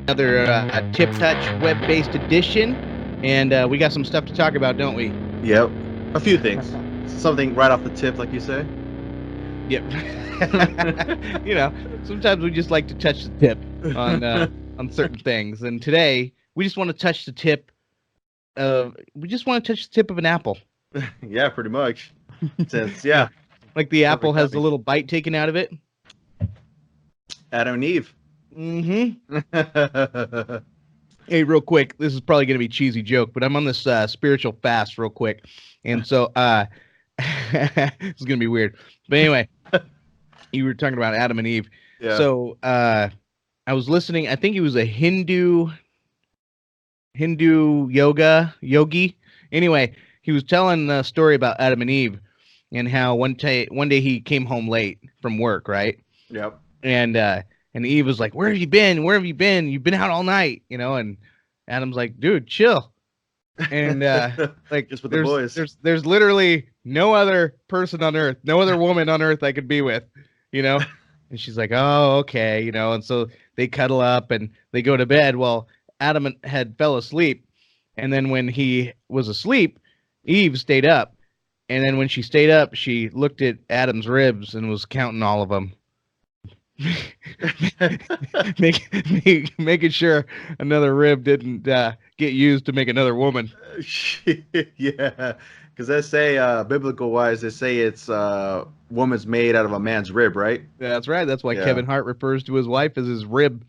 another Tip Touch web-based edition, and we got some stuff to talk about, don't we? Yep. A few things. Something right off the tip, like you say. Yep. Sometimes we just like to touch the tip on certain things, and today we just want to touch the tip of an apple. Yeah, pretty much. Since Yeah, like the apple perfect has the timing. little bite taken out of it. Adam and Eve. Mm-hmm. Hey, real quick, this is probably going to be a cheesy joke, but I'm on this spiritual fast real quick. And so it's going to be weird. But anyway, you were talking about Adam and Eve. Yeah. So I was listening, I think he was a Hindu yogi. Anyway, he was telling a story about Adam and Eve and how one day he came home late from work, right? Yep. And Eve was like, "Where have you been? Where have you been? You've been out all night, you know?" And Adam's like, "Dude, chill." And like Just with the there's boys. there's there's literally no other person on earth, no other woman on earth I could be with, you know? And she's like, "Oh, okay," and so they cuddle up and they go to bed. Well, Adam had fell asleep, and then when he was asleep, Eve stayed up. And then when she stayed up, she looked at Adam's ribs and was counting all of them. Making sure another rib didn't get used to make another woman. Yeah. Because they say, biblical wise, they say it's woman's made out of a man's rib, right? That's right. That's why Yeah. Kevin Hart refers to his wife as his rib.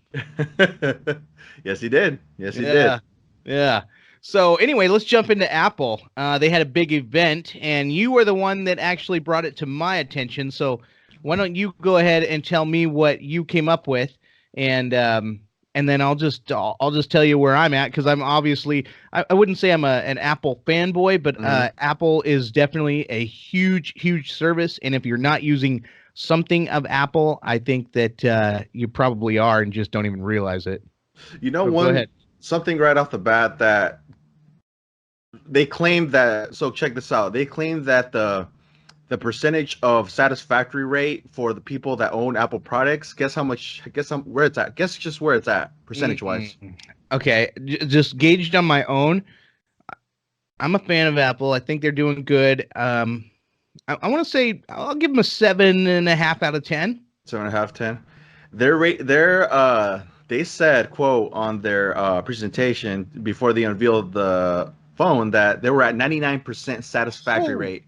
Yes, he did. Yes, he did. Yeah, yeah. So anyway, let's jump into Apple. They had a big event, and you were the one that actually brought it to my attention. So why don't you go ahead and tell me what you came up with, and then I'll just tell you where I'm at because I'm obviously I wouldn't say I'm an Apple fanboy, but Hmm. Apple is definitely a huge service, and if you're not using something of Apple, I think that you probably are and just don't even realize it. You know, So go one ahead. something right off the bat that they claim that. So check this out. They claim that the percentage of satisfactory rate for the people that own Apple products. Guess how much? Guess where it's at. Guess just where it's at percentage wise. Mm-mm. Okay, just gauged on my own. I'm a fan of Apple. I think they're doing good. I want to say I'll give them a 7.5 out of 10. 7.5, 10. Their rate, they said, quote, on their presentation before they unveiled the phone that they were at 99% satisfactory Oh, rate.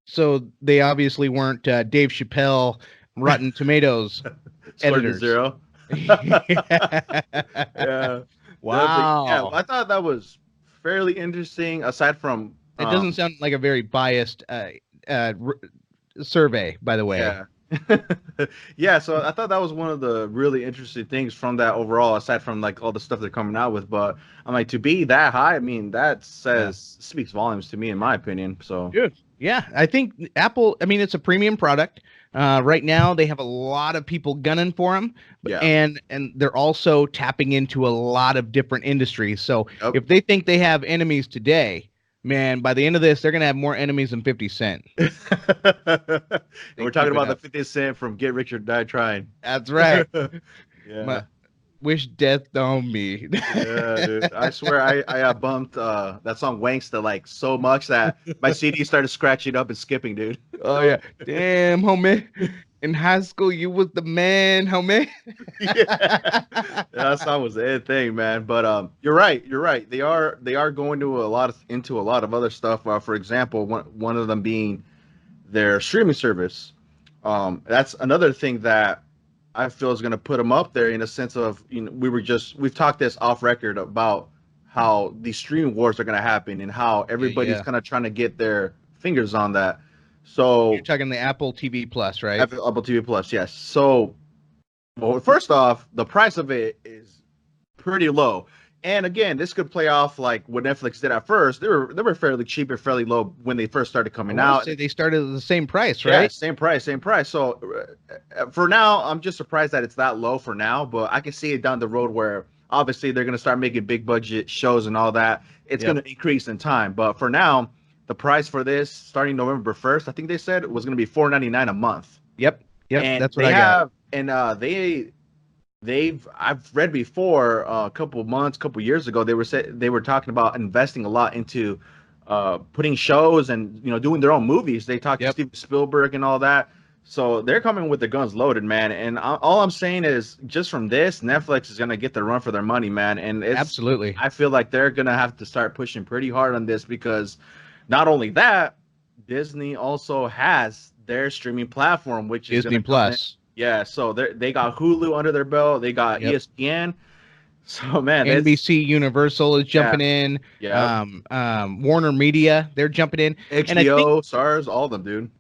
so they obviously weren't Dave Chappelle, Rotten Tomatoes Scored to editors. zero. Yeah, definitely. Yeah, Wow, I thought that was fairly interesting. Aside from, it doesn't sound like a very biased survey, by the way. yeah, yeah. So I thought that was one of the really interesting things from that overall. Aside from like all the stuff they're coming out with, but I'm like to be that high. I mean, that Yeah. says speaks volumes to me, in my opinion. So Good. Yeah, I think Apple. I mean, it's a premium product. Right now, they have a lot of people gunning for them, yeah, and they're also tapping into a lot of different industries. So yep. if they think they have enemies today, man, by the end of this, they're gonna have more enemies than 50 Cent. And They we're talking keep it about the up. 50 Cent from Get Rich or Die Trying. That's right. My Yeah. wish death on me. Yeah, dude. I swear I bumped that song Wanksta like so much that my CD started scratching up and skipping, dude. Oh yeah, damn, homie. In high school, you was the man, homie. Yeah. That song was a thing, man. But you're right. You're right. They are going to a lot of into a lot of other stuff. For example, one of them being their streaming service. That's another thing that I feel is going to put them up there in a sense of we've talked this off record about how these streaming wars are going to happen and how Yeah, everybody's yeah. kind of trying to get their fingers on that. You're So talking the Apple TV Plus, right? Apple TV Plus, yes. So well, first off, the price of it is pretty low. And again, this could play off like what Netflix did at first. They were fairly cheap and fairly low when they first started I coming want to out. say they started at the same price, Yeah, right? same price, same price. So for now, I'm just surprised that it's that low for now, but I can see it down the road where obviously they're going to start making big budget shows and all that. It's going Yep. to increase in time, but for now, the price for this starting November 1st, I think they said was going to be 4.99 a month. Yep. Yep. And That's what I got. they I've read before a couple years ago, they were talking about investing a lot into putting shows and doing their own movies. They talked to Yep. Steven Spielberg and all that. So they're coming with the guns loaded, man. And all I'm saying is, just from this, Netflix is gonna get the run for their money, man. And Absolutely. I feel like they're gonna have to start pushing pretty hard on this, because not only that, Disney also has their streaming platform, which is Disney gonna come in. Plus. Yeah, so they got Hulu under their belt. They got Yep. ESPN. So man, that's NBC Universal is yeah, jumping in. yeah. Warner Media, they're jumping in. And HBO, Stars, all of them, dude.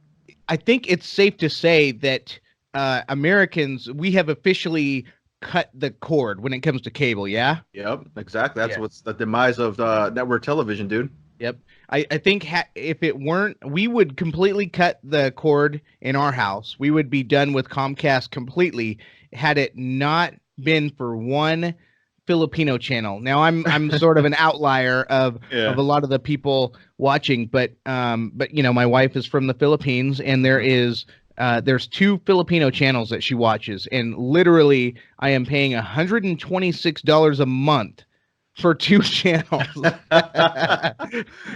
I think it's safe to say that Americans, we have officially cut the cord when it comes to cable. Yeah. Yep, exactly. That's Yeah. what's the demise of network television, dude. Yep. I think if it weren't, we would completely cut the cord in our house. We would be done with Comcast completely had it not been for one Filipino channel. Now I'm sort of an outlier of Yeah. a lot of the people watching, but my wife is from the Philippines, and there's two Filipino channels that she watches, and literally I am paying $126 a month for two channels.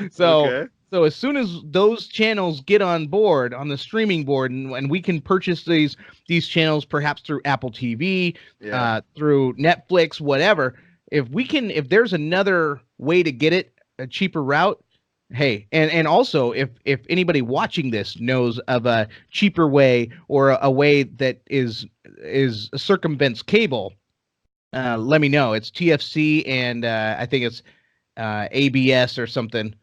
so Okay. so as soon as those channels get on board on the streaming board, and we can purchase these channels perhaps through Apple TV, Yeah. through Netflix, whatever. If there's another way to get it, a cheaper route, hey, and also if anybody watching this knows of a cheaper way, or a way that is circumvents cable, let me know. It's TFC, and I think it's ABS or something,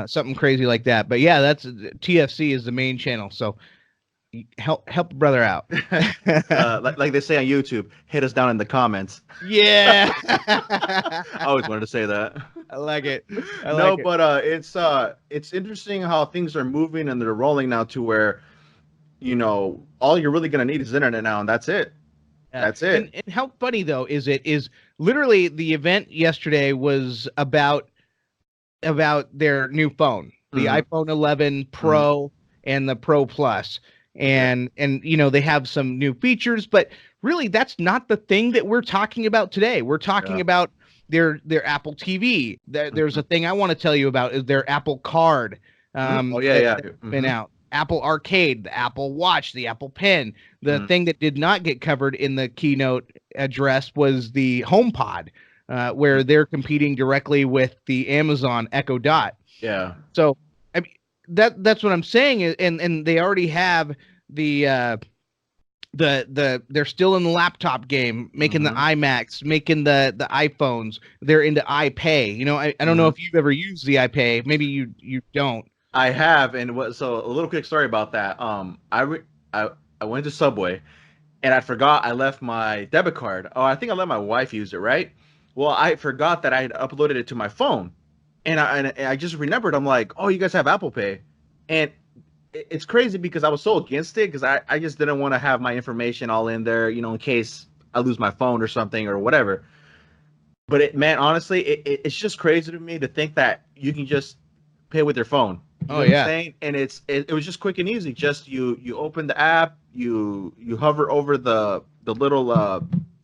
something crazy like that. But yeah, that's TFC is the main channel. So help a brother out. Like they say on YouTube, hit us down in the comments. Yeah, I always wanted to say that. I like it. No, but it's interesting how things are moving and they're rolling now to where, all you're really gonna need is internet now, and that's it. That's it. And how funny though is literally the event yesterday was about their new phone, the Mhm. iPhone 11 Mhm. Pro and the Pro Plus. And they have some new features, but really that's not the thing that we're talking about today. We're talking Yeah. about their Apple TV. There's a thing I want to tell you about, is their Apple Card. Oh yeah, yeah. That's been out. Apple Arcade, the Apple Watch, the Apple Pen. The Mhm. thing that did not get covered in the keynote address was the HomePod, where they're competing directly with the Amazon Echo Dot. Yeah. So I mean, that's what I'm saying, and they already have the they're still in the laptop game, making the iMacs, making the iPhones. They're into iPay. I don't know if you've ever used the iPay. Maybe you don't. I have, and so a little quick story about that. I went to Subway, and I forgot I left my debit card. Oh, I think I let my wife use it, right? Well, I forgot that I had uploaded it to my phone, and I just remembered. I'm like, oh, you guys have Apple Pay, and it's crazy because I was so against it, because I just didn't want to have my information all in there, in case I lose my phone or something or whatever. But man, honestly, it's just crazy to me to think that you can just pay with your phone. You Oh know what I'm yeah, saying? And it was just quick and easy. Just you open the app, you hover over the little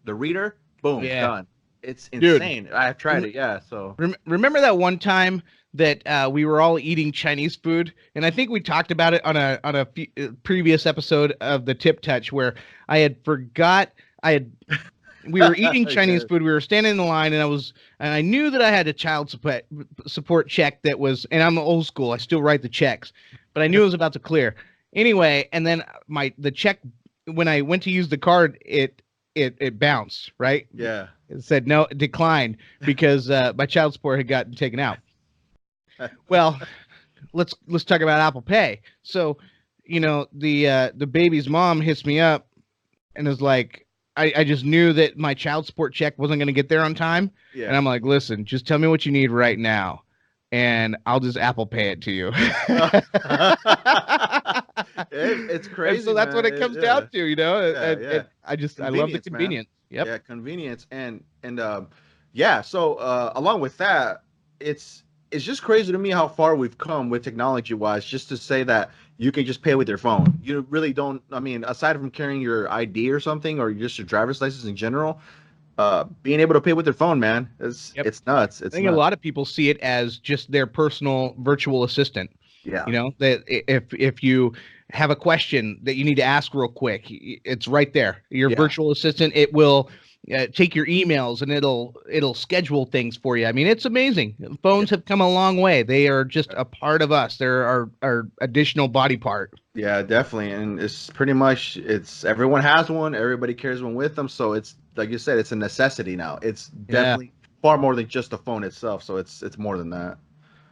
the reader, boom, yeah, done. It's dude. insane. I've tried it, yeah. So Remember that one time that we were all eating Chinese food, and I think we talked about it on a previous episode of the Tip Touch, where I had forgot I had we were eating Chinese yeah. food. We were standing in the line, and I knew that I had a child support check that was, and I'm old school. I still write the checks, but I knew it was about to clear anyway. And then the check, when I went to use the card, it bounced, right. Yeah. It said no, declined, because my child support had gotten taken out. Well, let's talk about Apple Pay. So, the baby's mom hits me up and is like, I just knew that my child support check wasn't going to get there on time. Yeah. And I'm like, listen, just tell me what you need right now, and I'll just Apple Pay it to you. It's crazy. And so that's what it comes down to, Yeah. I love the Convenience, man. convenience. Yep. Yeah, convenience and yeah. So along with that, it's just crazy to me how far we've come with technology wise. Just to say that you can just pay with your phone. You really don't. I mean, aside from carrying your ID or something, or just your driver's license in general, being able to pay with your phone, man, Yep. it's nuts. I It's think a nuts. lot of people see it as just their personal virtual assistant. Yeah. You know, that if you have a question that you need to ask real quick, it's right there. Your Yeah. virtual assistant, it will take your emails and it'll schedule things for you. I mean, it's amazing. Yeah. Phones have come a long way. They are just a part of us. They're our additional body part. Yeah, definitely. And it's pretty much it's everyone has one, everybody carries one with them. So it's like you said, it's a necessity now. It's Yeah. definitely far more than just the phone itself. So it's more than that.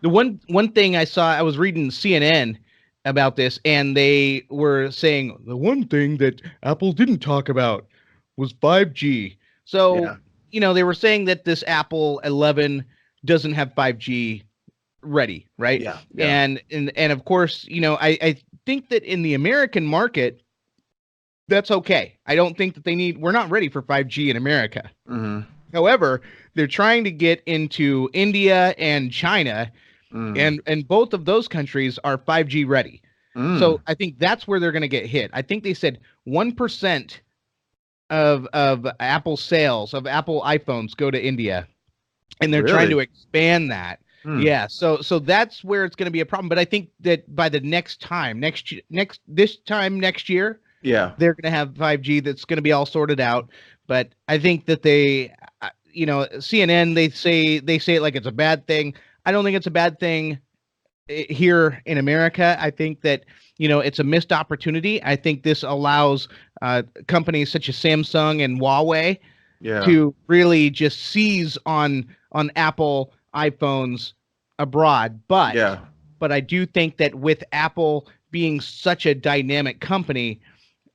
The one thing I saw, I was reading CNN about this, and they were saying the one thing that Apple didn't talk about was 5G. So, Yeah. they were saying that this Apple 11 doesn't have 5G ready, right? Yeah. Yeah. And of course, I think that in the American market, that's okay. I don't think that we're not ready for 5G in America. Mm-hmm. However, they're trying to get into India and China, Mm. and both of those countries are 5G ready. Mm. So I think that's where they're going to get hit. I think they said 1% of Apple sales of Apple iPhones go to India, and they're trying to Really? expand that. Mm. Yeah, so that's where it's going to be a problem. But I think that by the this time next year, Yeah. they're going to have 5G that's going to be all sorted out. But I think that CNN, they say it like it's a bad thing. I don't think it's a bad thing here in America. I think that it's a missed opportunity. I think this allows companies such as Samsung and Huawei Yeah. to really just seize on Apple iPhones abroad. But Yeah. I do think that with Apple being such a dynamic company,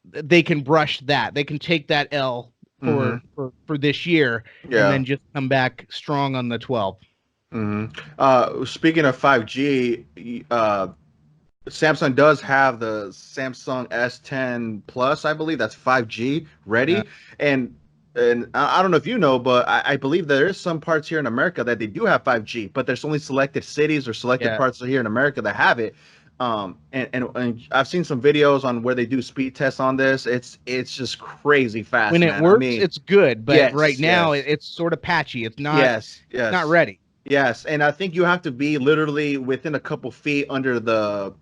they can brush that. They can take that L Mm-hmm. for this year and Yeah. then just come back strong on the 12. Mm-hmm. Speaking of 5G, Samsung does have the Samsung S10 Plus, I believe that's 5G Yeah. ready. And I don't know if you know, but I believe there is some parts here in America that they do have 5G, but there's only selected cities or selected Yeah. parts here in America that have it. And I've seen some videos on where they do speed tests on this. It's just crazy fast, When it man. I works, mean, it's good, but right yes, now yes, it's sort of patchy. yes, It's not yes. ready. Yes, and I think you have to be literally within a couple feet under the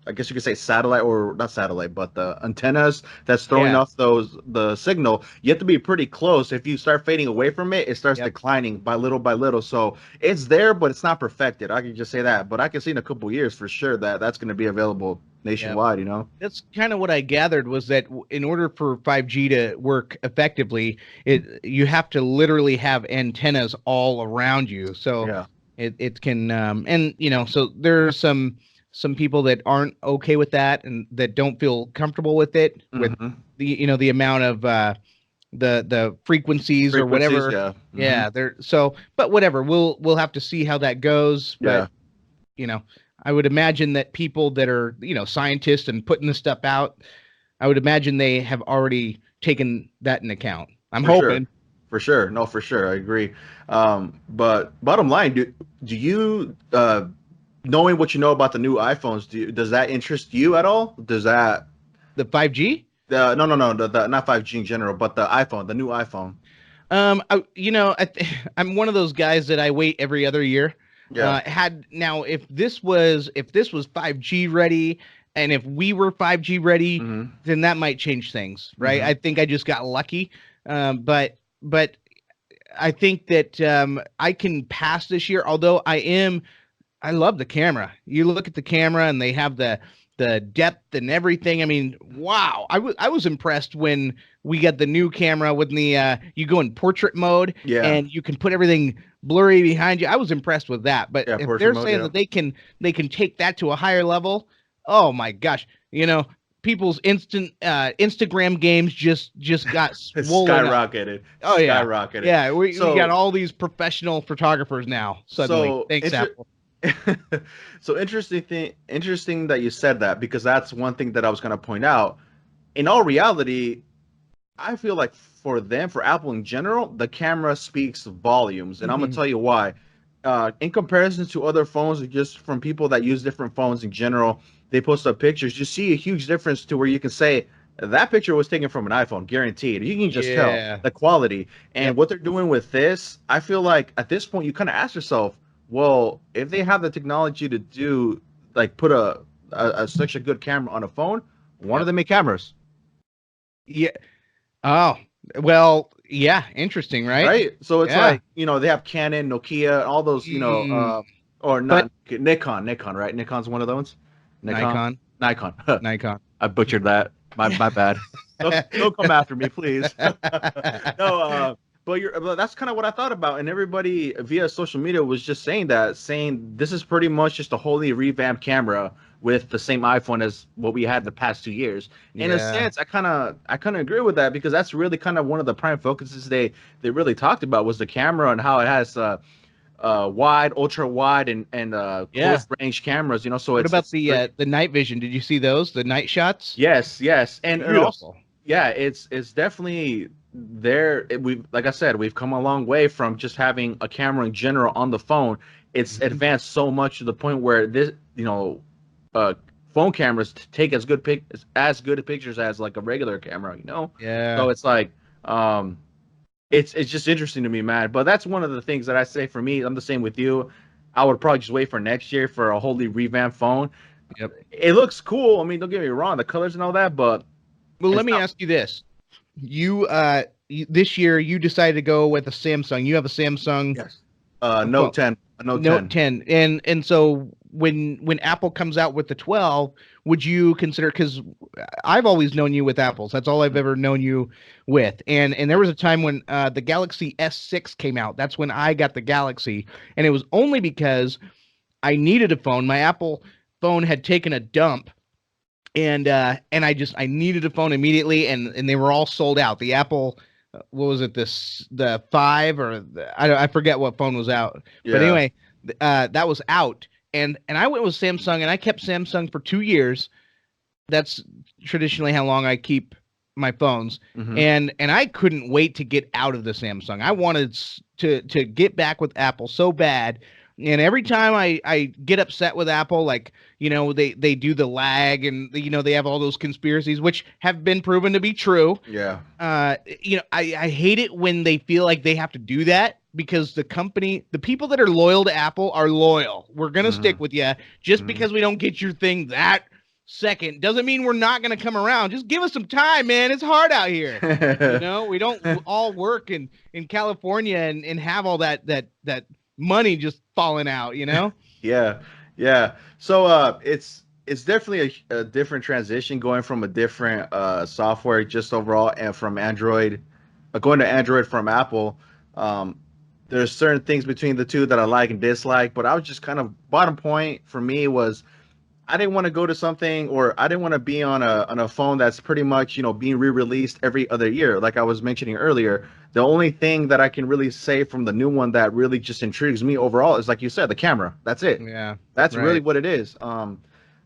I guess you could say satellite or not satellite, but the antennas that's throwing Yeah. off the signal. You have to be pretty close. If you start fading away from it, it starts Yep. declining by little by little. So it's there, but it's not perfected. I can just say that. But I can see in a couple years for sure that that's going to be available Yep. nationwide. You know? That's kind of what I gathered was that in order for 5G to work effectively, you have to literally have antennas all around you. So Yeah. it can and so there are some people that aren't okay with that and that don't feel comfortable with it with Mm-hmm. the amount of the frequencies or Frequencies. whatever. Yeah. Mm-hmm. Yeah, but whatever. We'll have to see how that goes, but Yeah. you know, I would imagine that people that are, scientists and putting this stuff out, I would imagine they have already taken that in account. I'm For sure. hoping. For sure. No, for sure. I agree. But bottom line, do you knowing what you know about the new iPhones, does that interest you at all? Does that The 5G? no, the not 5G in general, but the iPhone, the new iPhone. I'm one of those guys that I wait every other year. Yeah. Had now if this was 5G ready and if we were 5G ready, Mm-hmm. then that might change things, right? Mm-hmm. I think I just got lucky. But I think that I can pass this year, although I love the camera. You look at the camera and they have the depth and everything. I mean, wow. I was impressed when we got the new camera with the you go in portrait mode Yeah. and you can put everything blurry behind you. I was impressed with that. But Yeah. if Portrait they're mode. saying Yeah. that they can take that to a higher level, oh my gosh. People's Instagram games just got It's swollen up. skyrocketed. Oh yeah. Skyrocketed. Yeah, we got So all these professional photographers now suddenly. so Thanks, Apple. so interesting that you said that because that's one thing that I was going to point out. In all reality, I feel like for them, for Apple in general, the camera speaks volumes, and I'm gonna Mhm. tell you why. in comparison to other phones, or just from people that use different phones in general, they post up pictures. You see a huge difference to where you can say that picture was taken from an iPhone, guaranteed. You can just tell Yeah. the quality. And Yep. what they're doing with this, I feel like at this point you kind of ask yourself, well, if they have the technology to do like put such a good camera on a phone, why don't Yep. they make cameras? Yeah. Oh, well, yeah. Interesting, right? Right? So it's Yeah. like, they have Canon, Nokia, all those, Mm, or but not Nikon, right? Nikon's one of those. Nikon, Nikon, Nikon. Nikon. I butchered that. My bad. Don't come after me, please. No, but that's kind of what I thought about, and everybody via social media was just saying this is pretty much just a wholly revamped camera with the same iPhone as what we had the past 2 years. In a Yeah. sense, I kind of agree with that because that's really kind of one of the prime focuses they really talked about was the camera and how it has wide, ultra wide, and Yeah. close range cameras. So What about it's pretty. the night vision? Did you see those? The night shots? Yes, yes, and also, Beautiful. yeah, it's definitely there. We like I said, we've come a long way from just having a camera in general on the phone. It's Mhm. advanced so much to the point where this, uh, phone cameras take as good pictures as like a regular camera. Yeah. So it's like, um, it's just interesting to me, man. But that's one of the things that I say for me. I'm the same with you. I would probably just wait for next year for a wholly revamped phone. Yep. It looks cool. I mean, don't get me wrong, the colors and all that, but Well, let it's me not. ask you this. This year you decided to go with a Samsung. You have a Samsung Yes. phone, Note 10, a Note Note 10. 10. And so when Apple comes out with the 12, would you consider, cuz I've always known you with Apples. That's all I've ever known you with. And there was a time when the Galaxy S6 came out. That's when I got the Galaxy, and it was only because I needed a phone. My Apple phone had taken a dump, and I needed a phone immediately, and they were all sold out. The Apple, what was it, the 5, or I forget what phone was out, but Yeah. anyway, that was out, and I went with Samsung, and I kept Samsung for 2 years. That's traditionally how long I keep my phones, Hmm. and I couldn't wait to get out of the Samsung. I wanted to get back with Apple so bad. And every time I get upset with Apple, like, they do the lag, and they have all those conspiracies which have been proven to be true. Yeah. I hate it when they feel like they have to do that, because the people that are loyal to Apple are loyal. We're gonna Hmm. stick with you. Just Hmm. because we don't get your thing that second doesn't mean we're not gonna come around. Just give us some time, man. It's hard out here. We don't all work in California and have all that money just falling out. Yeah, yeah. So it's definitely a different transition going from a different software just overall and from Android, going to Android from Apple. Um, there's certain things between the two that I like and dislike, but I was just kind of bottom point for me was I didn't want to go to something, or I didn't want to be on a phone that's pretty much, being re-released every other year. Like I was mentioning earlier, the only thing that I can really say from the new one that really just intrigues me overall is, like you said, the camera. That's it. Yeah. That's really Right. what it is.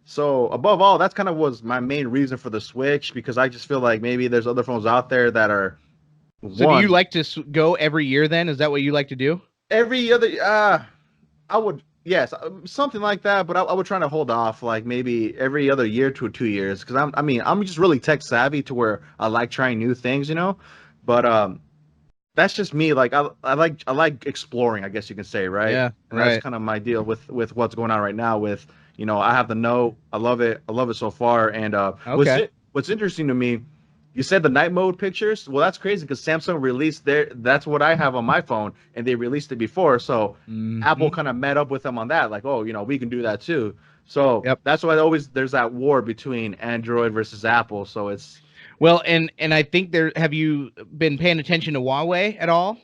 So above all, that's kind of was my main reason for the switch, because I just feel like maybe there's other phones out there that are So do you one like to go every year then? Is that what you like to do? every other. I would, yes, something like that, but I would try to hold off like maybe every other year to 2 years, because I'm just really tech savvy to where I like trying new things. But that's just me. Like I like exploring, I guess you can say, right? Yeah. And that's Right. kind of my deal with what's going on right now. With I have the Note. I love it. I love it so far. And Okay. what's interesting to me, you said the night mode pictures. Well, that's crazy because Samsung released their. That's what I have on my phone, and they released it before. So Apple Hmm. kind of met up with them on that. Like, oh, we can do that too. So Yep. that's why always there's that war between Android versus Apple. So it's Well, and I think have you been paying attention to Huawei at all?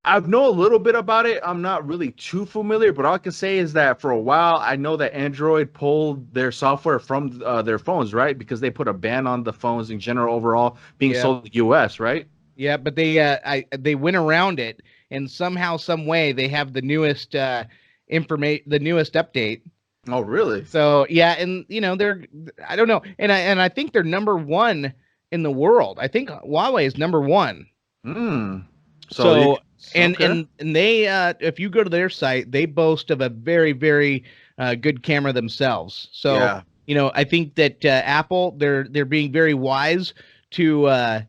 I know a little bit about it. I'm not really too familiar, but all I can say is that for a while, I know that Android pulled their software from their phones, right? Because they put a ban on the phones in general overall being Yeah. sold in the US, right? Yeah, but they went around it, and somehow, some way, they have the newest the newest update. Oh, really? So yeah, and they're, I don't know, and I think they're number one in the world. I think Huawei is number one. Hmm. So you So And Okay. and they if you go to their site, they boast of a very very good camera themselves. So Yeah. I think that Apple they're being very wise to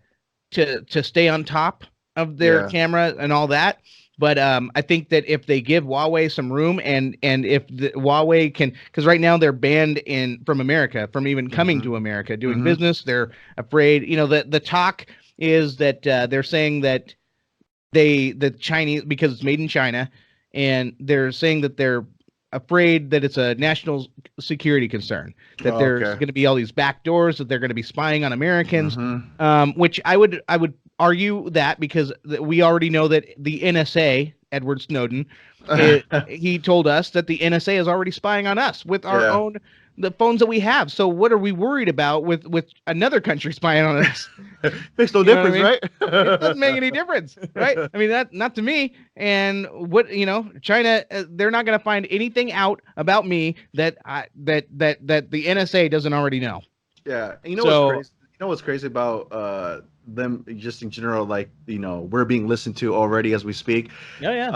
to stay on top of their Yeah. camera and all that. But I think that if they give Huawei some room, and if Huawei can, because right now they're banned from America from even coming Mm-hmm. to America doing Mm-hmm. business. They're afraid. The talk is that they're saying that the Chinese, because it's made in China, and they're saying that they're afraid that it's a national security concern, that Oh, there's okay. going to be all these back doors, that they're going to be spying on Americans, Mm-hmm. which I would argue that, because we already know that the NSA, Edward Snowden, he told us that the NSA is already spying on us with our Yeah. own the phones that we have. So what are we worried about with another country spying on us? Makes no You know what I difference, mean? right? It doesn't make any difference, right? I mean, that not to me. And what China, they're not going to find anything out about me that the NSA doesn't already know. Yeah. And you know what's So crazy? You know what's crazy about them just in general, like, we're being listened to already as we speak. yeah, yeah,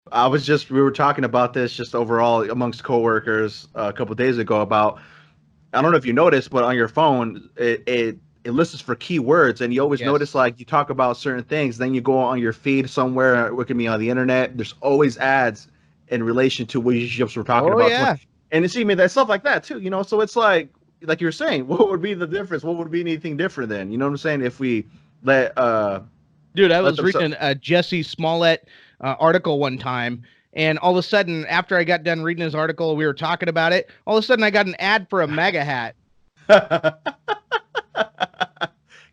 Uh, we were talking about this just overall amongst coworkers a couple days ago about, I don't know if you noticed, but on your phone, it lists for keywords, and you always yes, notice, like, you talk about certain things, then you go on your feed somewhere, it could be on the internet. There's always ads in relation to what you just were talking oh about, yeah, and it's even that stuff like that too. So it's like you're saying, what would be the difference? What would be anything different then? You know what I'm saying? If we let dude. I let was them. reading a Jesse Smollett article one time. And all of a sudden, after I got done reading his article, we were talking about it. All of a sudden, I got an ad for a MAGA hat.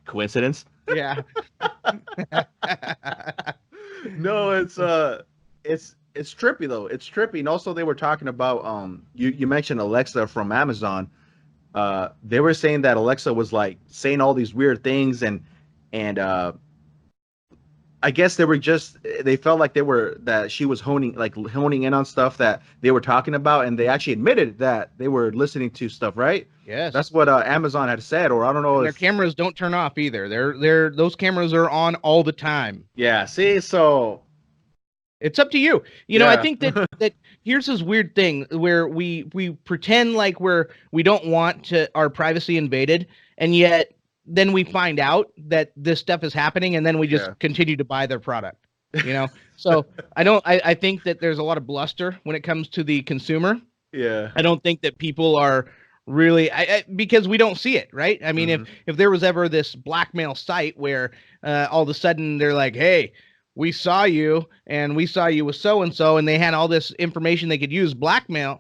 Coincidence? Yeah. No, it's trippy though. It's trippy. And also they were talking about you mentioned Alexa from Amazon. They were saying that Alexa was like saying all these weird things, and I guess they felt like that she was honing in on stuff that they were talking about, and they actually admitted that they were listening to stuff, right? Yes. That's what Amazon had said, or I don't know And their if. cameras don't turn off either. Those cameras are on all the time. Yeah, see, so It's up to you. I yeah. think that here's this weird thing where we pretend like we don't want our privacy invaded, and yet then we find out that this stuff is happening, and then we just Yeah. continue to buy their product. So I think that there's a lot of bluster when it comes to the consumer. Yeah. I don't think that people are really because we don't see it, right? I mean, Hmm. if there was ever this blackmail site where all of a sudden they're like, "Hey, we saw you, and we saw you with so and so," and they had all this information they could use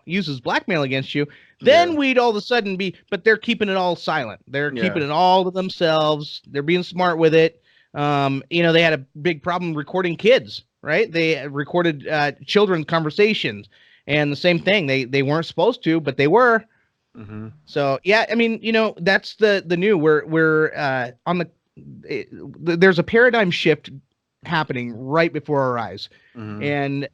uses blackmail against you, Yeah. then we'd all of a sudden be. But they're keeping it all silent. They're Yeah. keeping it all to themselves. They're being smart with it. They had a big problem recording kids, right? They recorded children's conversations, and the same thing. They weren't supposed to, but they were. Hmm. So yeah, I mean, that's the new. We're on there's a paradigm shift happening right before our eyes, Hmm. and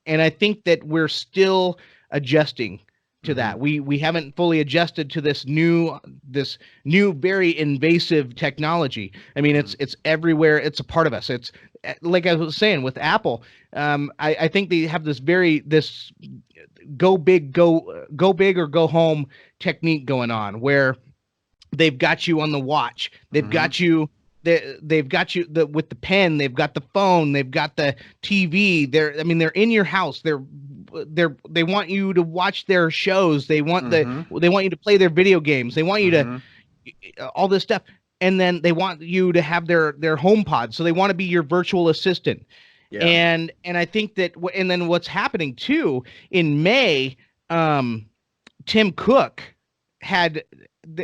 I think that we're still adjusting to Hmm. that. We haven't fully adjusted to this new very invasive technology. I mean, Hmm. it's everywhere. It's a part of us. It's like I was saying with Apple. I think they have this go big or go home technique going on, where they've got you on the watch. They've Hmm. got you. They've got you with the pen. They've got the phone. They've got the TV. They're in your house. They want you to watch their shows. Hmm. They want you to play their video games. They want you to Hmm. all this stuff, and then they want you to have their home pod. So they want to be your virtual assistant. Yeah. And I think that, and then what's happening too in May, um, Tim Cook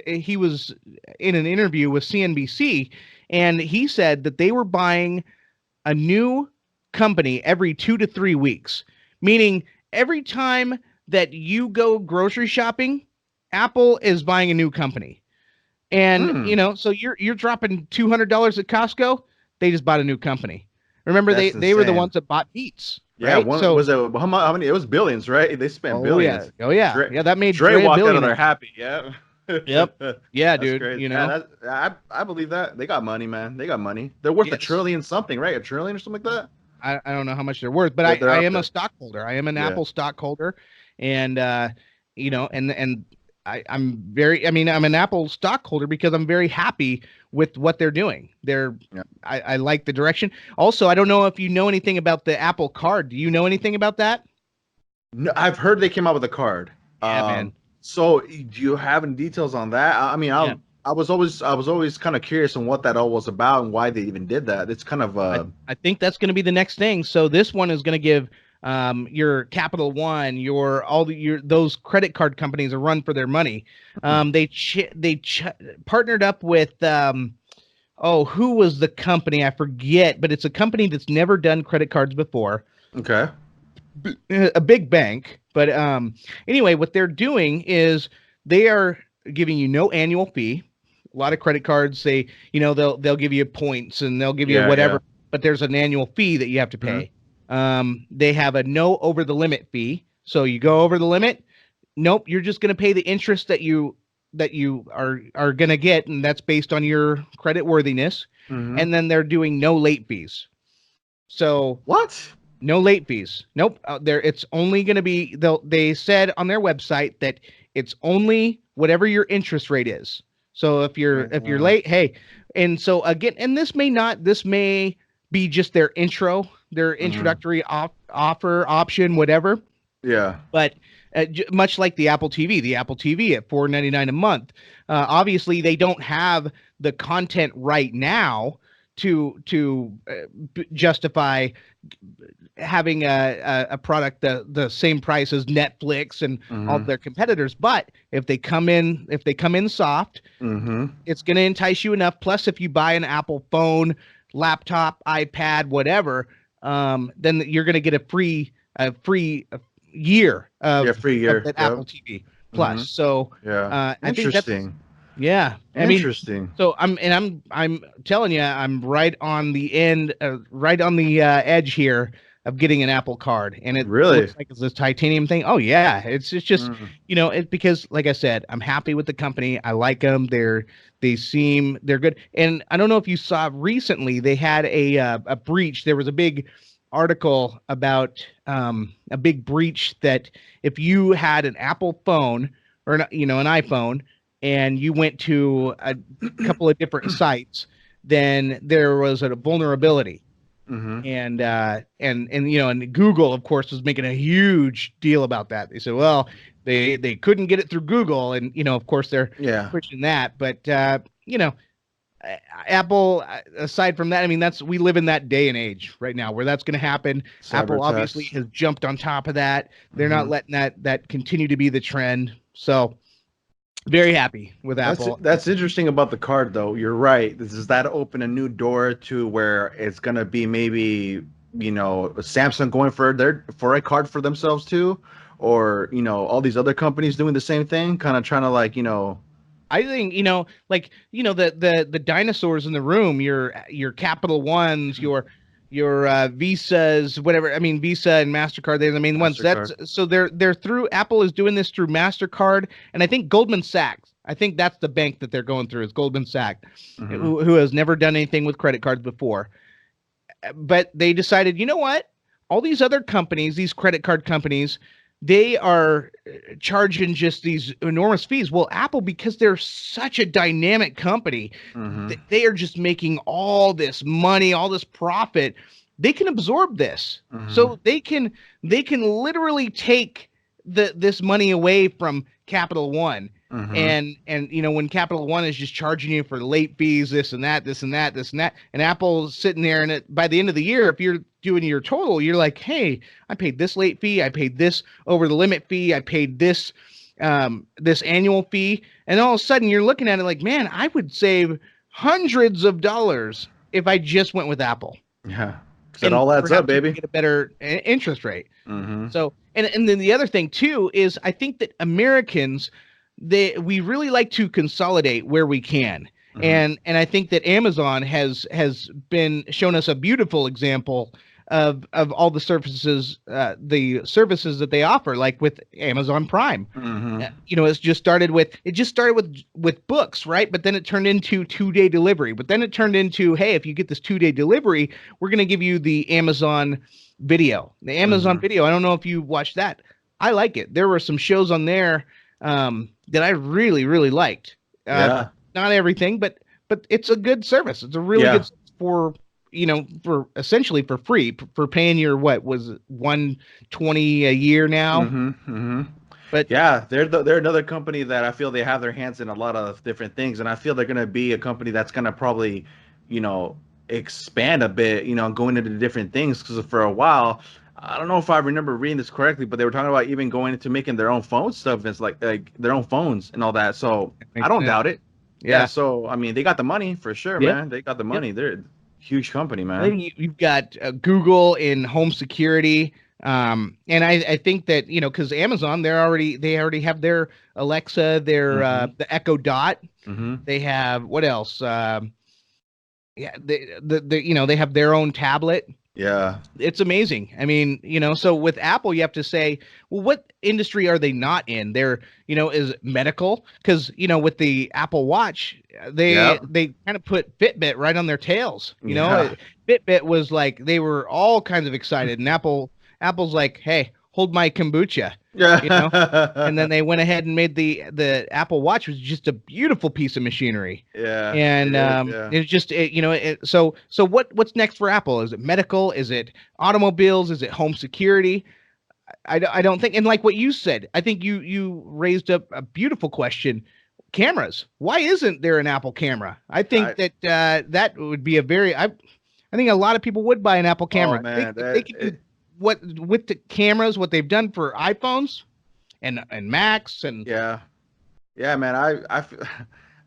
he was in an interview with CNBC, and he said that they were buying a new company every 2 to 3 weeks, meaning every time that you go grocery shopping, Apple is buying a new company. And Hmm. so you're dropping $200 at Costco, they just bought a new company. Remember, they That's they were the insane. ones that bought Beats, Yeah. right? One So, was it? How many? It was billions, right? They spent oh yeah, billions. oh yeah, Dre, yeah, that made Dre Dre a walked out of there billionaire. happy. Yeah. Yep. Yeah, That's dude. crazy. You Yeah, know. I believe that. They got money, man. They got money. They're worth a Yes. trillion something, right? A trillion or something like that. I don't know how much they're worth, but They're I up am a there. stockholder. I am an Yeah. Apple stockholder, and and I'm very. I mean, I'm an Apple stockholder because I'm very happy with what they're doing. Yeah. I like the direction. Also, I don't know if you know anything about the Apple Card. Do you know anything about that? No, I've heard they came out with a card. Yeah, man. So do you have any details on that? I mean, Yeah. I was always kind of curious on what that all was about and why they even did that. It's kind of I think that's going to be the next thing. So this one is going to give your Capital One, your all the your those credit card companies a run for their money. Partnered up with oh, who was the company? I forget, but it's a company that's never done credit cards before. okay. A big bank, but anyway, what they're doing is they are giving you no annual fee. A lot of credit cards say, they'll give you points and they'll give you Yeah, yeah. whatever, but there's an annual fee that you have to Hmm. pay. They have a no over the limit fee. So you go over the limit, nope, you're just going to pay the interest that you are going to get, and that's based on your credit worthiness. Hmm. And then they're doing no late fees. So What? no late fees. Nope. There, it's only going to be. They said on their website that it's only whatever your interest rate is. So if you're Uh, late, hey, and so again, and this may be just their their mhm. introductory offer option, whatever. Yeah. But much like the Apple TV at $4.99 a month, obviously they don't have the content right now to justify having a product the same price as Netflix and all Hmm. their competitors. But if they come in soft, Hmm. it's going to entice you enough. Plus, if you buy an Apple phone, laptop, iPad, whatever, then you're going to get a free year Yeah, of free of year. that Yep. Apple TV Plus. Hmm. So Yeah. I think that's Interesting. yeah. I mean, Interesting. so I'm telling you, I'm right on the end, right on the edge here of getting an Apple Card, and it Really? looks like it's this titanium thing. Oh yeah, it's just Mm. it because like I said, I'm happy with the company. I like them. They're good. And I don't know if you saw recently they had a breach. There was a big article about a big breach that if you had an Apple phone or an iPhone and you went to a couple of different sites, then there was a vulnerability. Hmm. And Google, of course, was making a huge deal about that. They said, well, they couldn't get it through Google, and of course, they're Yeah. pushing that. But Apple, aside from that, I mean, that's we live in that day and age right now where that's going to happen. Cyber Apple obviously attacks. has jumped on top of that. They're not Hmm. letting that continue to be the trend. So very happy with Apple. That's interesting about the card, though. You're right. Does that open a new door to where it's gonna be maybe Samsung going for a card for themselves too, or all these other companies doing the same thing, kind of trying to I think like the dinosaurs in the room, your Capital Ones, your Visas, whatever. I mean, Visa and Mastercard, they're the main ones. That's Mastercard. so they're through. Apple is doing this through Mastercard, and I think Goldman Sachs. I think that's the bank that they're going through is Goldman Sachs, Hmm. who has never done anything with credit cards before. But they decided, you know what? All these other companies, these credit card companies, they are charging just these enormous fees. Well, Apple, because they're such a dynamic company, Hmm. they are just making all this money, all this profit. They can absorb this, Hmm. so they can literally take this money away from Capital One. Hmm. And when Capital One is just charging you for late fees, this and that, this and that, this and that, and Apple's sitting there, and by the end of the year, if you're doing your total, you're like, hey, I paid this late fee, I paid this over the limit fee, I paid this annual fee, and all of a sudden you're looking at it like, man, I would save hundreds of dollars if I just went with Apple, Yeah. Because it and all adds up, perhaps even baby. get a better interest rate. Hmm. So, and then the other thing too is I think that Americans, we really like to consolidate where we can. Hmm. And I think that Amazon has been shown us a beautiful example of all the services that they offer, like with Amazon Prime. Mm-hmm. It just started with books, right? But then it turned into 2-day delivery. But then it turned into, hey, if you get this 2-day delivery, we're going to give you the Amazon Video. The Amazon Mm-hmm. Video. I don't know if you watched that. I like it. There were some shows on there that I really, really liked. Yeah. Not everything, but it's a good service. It's a really Yeah. good for for essentially for free for paying your what was it, 120 a year now. Mm-hmm. Mm-hmm. But Yeah, they're another company that I feel they have their hands in a lot of different things, and I feel they're gonna be a company that's gonna probably, you know, expand a bit, going into different things. Because for a while, I don't know if I remember reading this correctly, but they were talking about even going into making their own phone stuff. It's like their own phones and all that. So that I makes don't sense. doubt it. Yeah. Yeah. So I mean, they got the money for sure, Yep. man. They got the Yep. money. They're a huge company, I man. think you've got Google in home security. And I think that, because Amazon, they already have their Alexa, their Mm-hmm. the Echo Dot. Mm-hmm. They have what else? Yeah, they have their own tablet. Yeah. It's amazing. I mean, so with Apple, you have to say, well, what industry are they not in? They're, is medical? Because, with the Apple Watch, Yeah. they kind of put Fitbit right on their tails. Yeah. Fitbit was like they were all kinds of excited, and Apple's like, hey, hold my kombucha, you know. And then Yeah. they went ahead and made the Apple Watch was just a beautiful piece of machinery. Yeah, it And is. Yeah. it's just so what's next for Apple? Is it medical? Is it automobiles? Is it home security? I don't think, and like what you said, I think you raised up a beautiful question. Cameras. Why isn't there an Apple camera? I think I, that that would be I think a lot of people would buy an Apple oh camera. man, If they that could do it, what with the cameras, what they've done for iPhones and Macs and yeah. Yeah, man.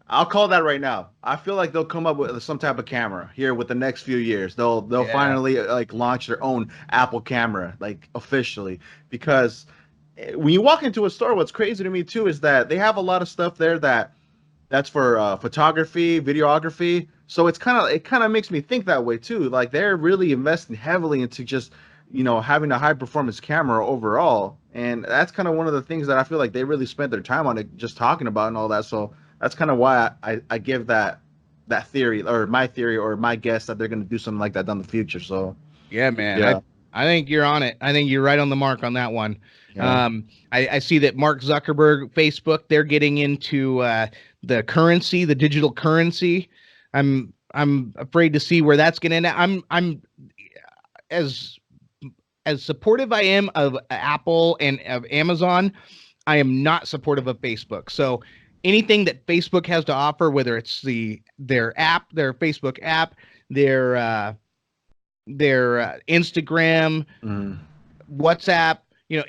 I'll call that right now. I feel like they'll come up with some type of camera here with the next few years. They'll yeah. finally like launch their own Apple camera like officially because when you walk into a store, what's crazy to me too is that they have a lot of stuff there that's for photography, videography. So it kind of makes me think that way too. Like they're really investing heavily into just having a high performance camera overall, and that's kind of one of the things that I feel like they really spent their time on it, just talking about and all that. So that's kind of why I give that theory or my theory or my guess that they're going to do something like that down the future. So Yeah, man. yeah, I think you're on it. I think you're right on the mark on that one. yeah, I see that Mark Zuckerberg, Facebook, they're getting into the currency, the digital currency. I'm afraid to see where that's going to end. I'm as as supportive I am of Apple and of Amazon, I am not supportive of Facebook. So anything that Facebook has to offer, whether it's their app, their Facebook app, their Instagram, mm, WhatsApp,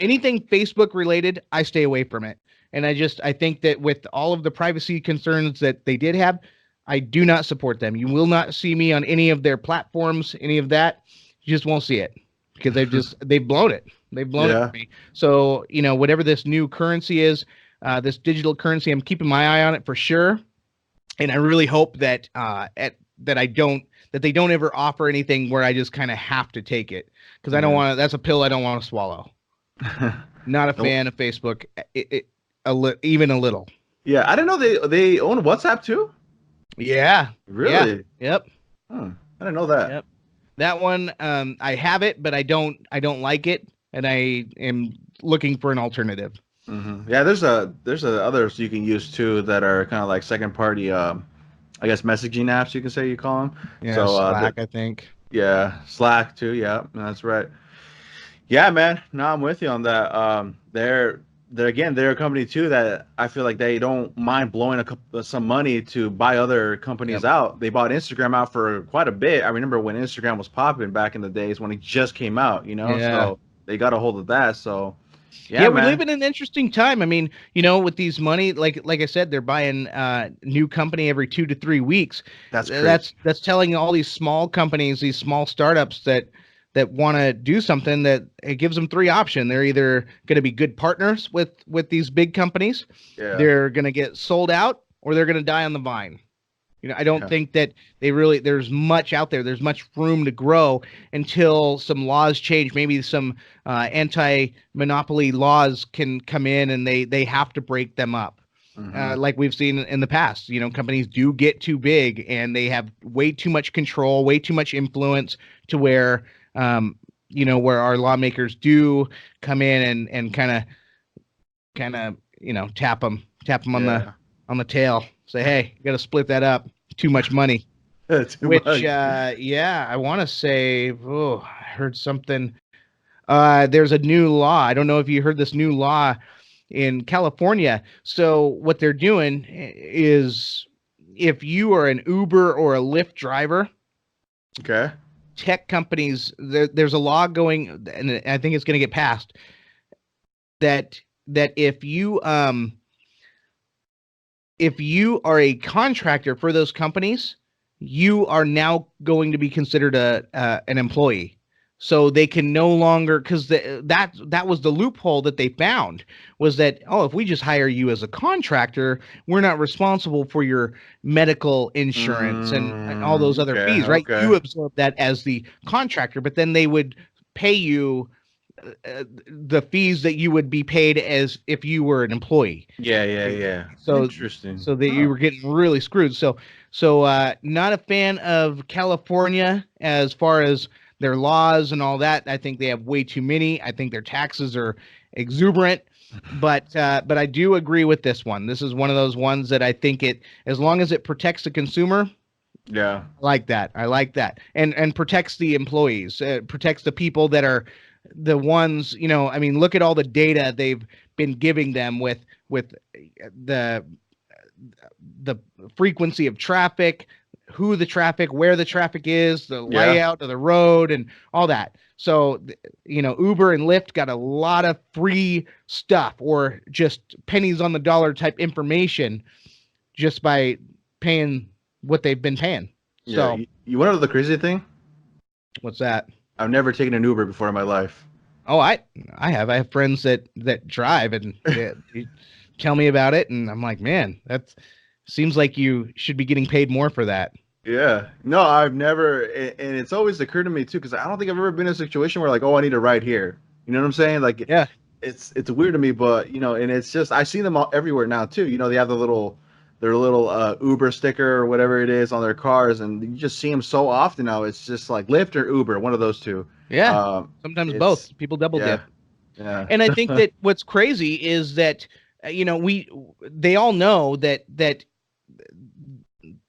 anything Facebook related, I stay away from it. And I think that with all of the privacy concerns that they did have, I do not support them. You will not see me on any of their platforms, any of that. You just won't see it because they've blown it. They've blown it yeah, for me. So, whatever this new currency is, this digital currency, I'm keeping my eye on it for sure. And I really hope that that they don't ever offer anything where I just kind of have to take it because I don't yeah. want to. That's a pill I don't want to swallow. Not a No, fan of Facebook, even a little. yeah, I didn't know they own WhatsApp too. Yeah, yeah, Really? yep, Hmm. I didn't know that. yep. That one, I have it, but I don't like it, and I am looking for an alternative. Yeah, there's a others you can use too that are kind of like second party I guess messaging apps you can say you call them. Yeah, So Slack, I think. yeah, Slack too. Yeah, that's right. Yeah, man. No, I'm with you on that. They're a company too that I feel like they don't mind blowing some money to buy other companies Yep. out. They bought Instagram out for quite a bit. I remember when Instagram was popping back in the days when it just came out, Yeah. So they got a hold of that. So yeah, Yeah, we man, live in an interesting time. I mean, with these money, like I said, they're buying new company every 2 to 3 weeks. that's crazy. That's telling all these small companies, these small startups that want to do something that it gives them three options. They're either going to be good partners with these big companies, Yeah. they're going to get sold out, or they're going to die on the vine. I don't think that there's much out there. There's much room to grow until some laws change. Maybe some anti-monopoly laws can come in and they have to break them up. Like we've seen in the past, companies do get too big and they have way too much control, way too much influence to where, where our lawmakers do come in and kind of, tap them on the tail, say, hey, you got to split that up. Too much money. I want to say, I heard something. There's a new law. I don't know if you heard this new law in California. So what they're doing is if you are an Uber or a Lyft driver, okay, tech companies, there's a law going, and I think it's going to get passed, that if you are a contractor for those companies, you are now going to be considered an employee. So they can no longer, because that was the loophole that they found, was that, if we just hire you as a contractor, we're not responsible for your medical insurance and all those other fees, right? Okay. You absorb that as the contractor, but then they would pay you the fees that you would be paid as if you were an employee. Yeah. So interesting. So that you were getting really screwed. So not a fan of California as far as their laws and all that. I think they have way too many. I think their taxes are exuberant. But I do agree with this one. This is one of those ones that I think as long as it protects the consumer. Yeah. I like that. And protects the employees, protects the people that are the ones, look at all the data they've been giving them with the frequency of traffic, where the traffic is, the layout of the road and all that. So, Uber and Lyft got a lot of free stuff or just pennies on the dollar type information just by paying what they've been paying. So, you want to know the crazy thing? What's that? I've never taken an Uber before in my life. Oh, I have friends that drive and they tell me about it, and I'm like, man, that seems like you should be getting paid more for that. Yeah, no, I've never, and it's always occurred to me too, because I don't think I've ever been in a situation where like, oh, I need a ride here. You know what I'm saying? Like, yeah, it's weird to me, but and it's just I see them all everywhere now too. They have their little Uber sticker or whatever it is on their cars, and you just see them so often now. It's just like Lyft or Uber, one of those two. Yeah, sometimes both. People double dip. Yeah, and I think that what's crazy is that they all know that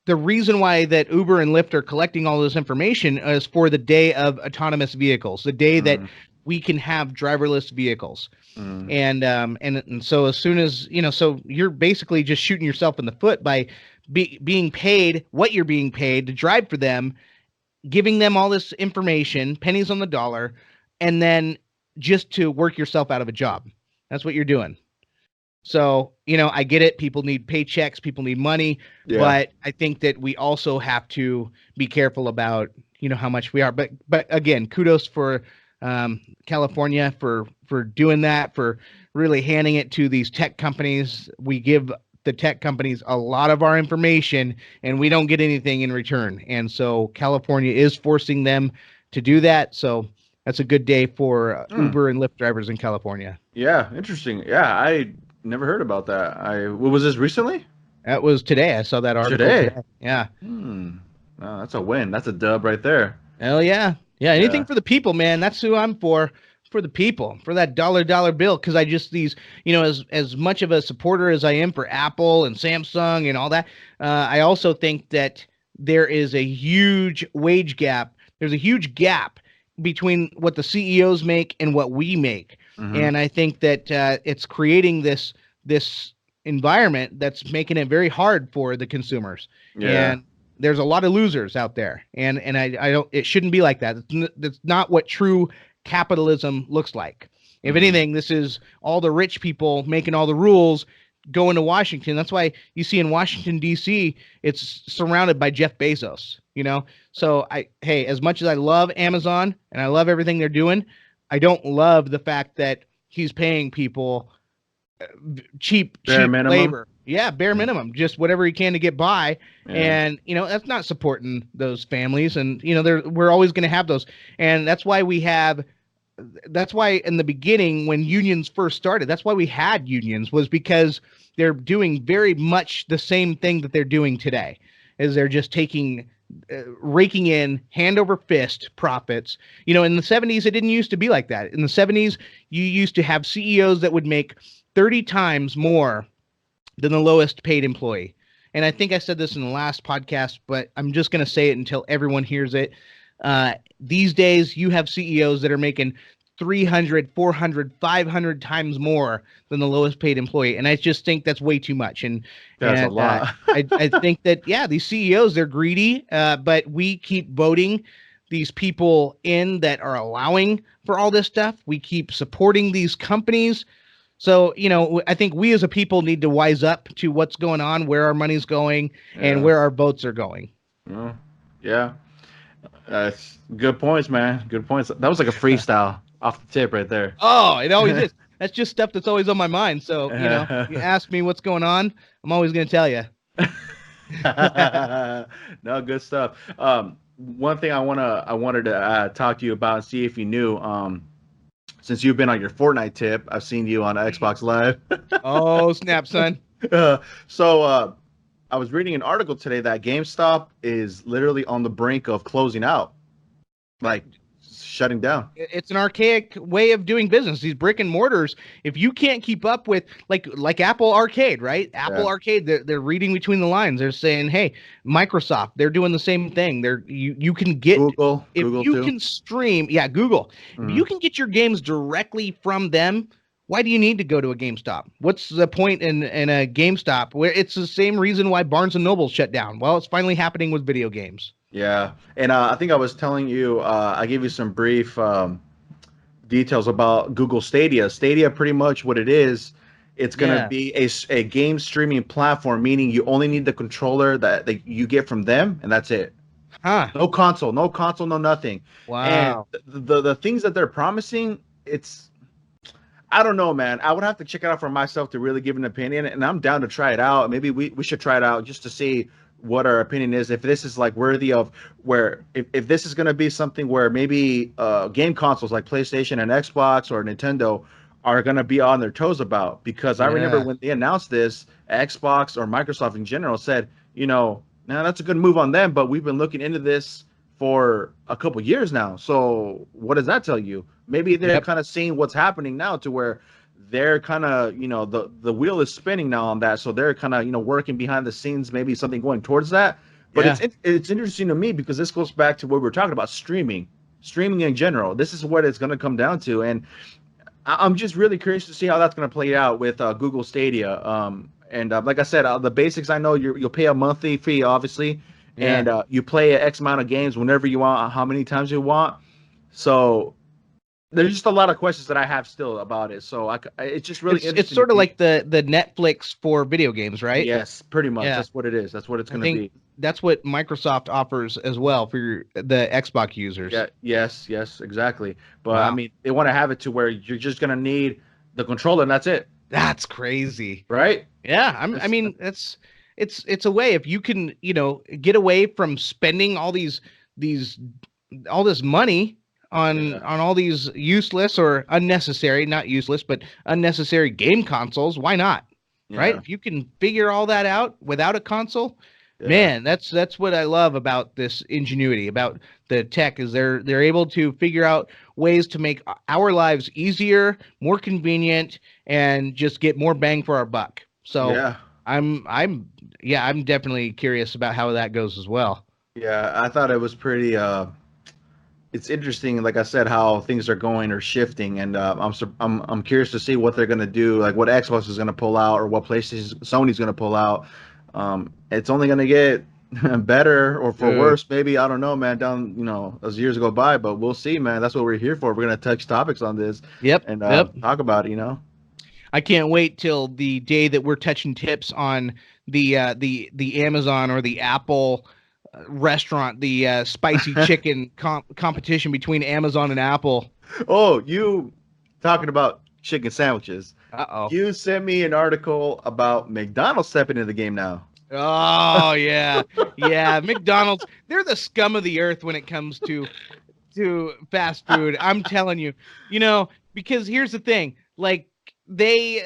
the reason why that Uber and Lyft are collecting all this information is for the day of autonomous vehicles, the day that we can have driverless vehicles. And so as soon as, so you're basically just shooting yourself in the foot by being paid what you're being paid to drive for them, giving them all this information, pennies on the dollar, and then just to work yourself out of a job. That's what you're doing. So, I get it. People need paychecks. People need money. Yeah. But I think that we also have to be careful about, how much we are. But again, kudos for California for doing that, for really handing it to these tech companies. We give the tech companies a lot of our information and we don't get anything in return. And so California is forcing them to do that. So that's a good day for Uber and Lyft drivers in California. Yeah. Interesting. Yeah. I never heard about that. What was this recently? That was today. I saw that article today. Yeah. Oh, that's a win. That's a dub right there. Hell yeah. Yeah. Anything for the people, man. That's who I'm for the people, for that dollar bill. Cause I just, as much of a supporter as I am for Apple and Samsung and all that, I also think that there is a huge wage gap. There's a huge gap between what the CEOs make and what we make. And I think that it's creating this environment that's making it very hard for the consumers. Yeah. And there's a lot of losers out there. And I don't, it shouldn't be like that. That's not what true capitalism looks like. If anything, this is all the rich people making all the rules, going to Washington. That's why you see in Washington, D.C., it's surrounded by Jeff Bezos, So as much as I love Amazon and I love everything they're doing, I don't love the fact that he's paying people cheap labor. Yeah, bare minimum, just whatever he can to get by. Yeah. And, that's not supporting those families. And, we're always going to have those. And that's why in the beginning, when unions first started, that's why we had unions, was because they're doing very much the same thing that they're doing today, is they're just raking in hand over fist profits. In the 70s, it didn't used to be like that. In the 70s, you used to have CEOs that would make 30 times more than the lowest paid employee. And I think I said this in the last podcast, but I'm just going to say it until everyone hears it. These days, you have CEOs that are making 300, 400, 500 times more than the lowest paid employee. And I just think that's way too much. And, That's a and lot. I think that, yeah, these CEOs, they're greedy, but we keep voting these people in that are allowing for all this stuff. We keep supporting these companies. So, I think we as a people need to wise up to what's going on, where our money's going, and Yeah. where our votes are going. Well, yeah. That's good points, man. Good points. That was like a freestyle off the tip right there. Oh, it always is. That's just stuff that's always on my mind. So, you ask me what's going on, I'm always going to tell you. No, good stuff. One thing I wanted to talk to you about and see if you knew. Since you've been on your Fortnite tip, I've seen you on Xbox Live. Oh, snap, son. So I was reading an article today that GameStop is literally on the brink of closing out, like shutting down. It's an archaic way of doing business. These brick and mortars, if you can't keep up with, like Apple Arcade, right? Apple Yeah. Arcade, they're reading between the lines. They're saying, hey, Microsoft, they're doing the same thing. You can get, if Google you too. can stream, yeah, Google, if Mhm. you can get your games directly from them, why do you need to go to a GameStop? What's the point in a GameStop where it's the same reason why Barnes and Noble shut down? Well, it's finally happening with video games. Yeah, and I think I was telling you, I gave you some brief details about Google Stadia. Stadia, pretty much what it is, it's going to Yeah. be a game streaming platform, meaning you only need the controller that you get from them, and that's it. Huh. No console, no nothing. And Wow. the things that they're promising, it's I don't know, man. I would have to check it out for myself to really give an opinion, and I'm down to try it out. Maybe we should try it out just to see what our opinion is. If this is like worthy of where, if this is going to be something where maybe game consoles like PlayStation and Xbox or Nintendo are going to be on their toes about. Because I remember Yeah. when they announced this, Xbox or Microsoft in general said, now that's a good move on them, but we've been looking into this for a couple years now. So what does that tell you? Maybe they're Yep. kind of seeing what's happening now to where they're kind of, the wheel is spinning now on that. So they're kind of, working behind the scenes, maybe something going towards that. But Yeah. it's interesting to me because this goes back to what we were talking about, streaming in general. This is what it's going to come down to. And I'm just really curious to see how that's going to play out with Google Stadia. And like I said, the basics, I know you'll pay a monthly fee, obviously, Yeah. and you play X amount of games whenever you want, how many times you want. So there's just a lot of questions that I have still about it. So it's just really It's interesting to sort of see. like the Netflix for video games, right? Yes, pretty much. Yeah. That's what it is. That's what it's I going to think be. that's what Microsoft offers as well for the Xbox users. Yeah, yes, exactly. But I Wow. mean, they want to have it to where you're just going to need the controller and that's it, That's crazy. right? Yeah, I That's, mean, it's a way if you can, get away from spending these all this money on yeah, all these useless or unnecessary, not useless, but unnecessary game consoles, why not? Right? yeah, If you can figure all that out without a console, yeah. man, that's what I love about this ingenuity, about the tech, is they're able to figure out ways to make our lives easier, more convenient, and just get more bang for our buck. So Yeah, I'm definitely curious about how that goes as well. yeah. I thought it was pretty. It's interesting, like I said, how things are going or shifting, and I'm curious to see what they're gonna do, like what Xbox is gonna pull out or what PlayStation Sony's gonna pull out. It's only gonna get better or for Dude. worse, maybe. I don't know, man. Down, as years go by, but we'll see, man. That's what we're here for. We're gonna touch topics on this Yep, and yep. talk about it. I can't wait till the day that we're touching tips on the Amazon or the Apple restaurant, the spicy chicken competition between Amazon and Apple. Oh, you talking about chicken sandwiches. Uh-oh. You sent me an article about McDonald's stepping into the game now. Oh yeah. Yeah, McDonald's, they're the scum of the earth when it comes to fast food. I'm telling you. You know, because here's the thing. Like they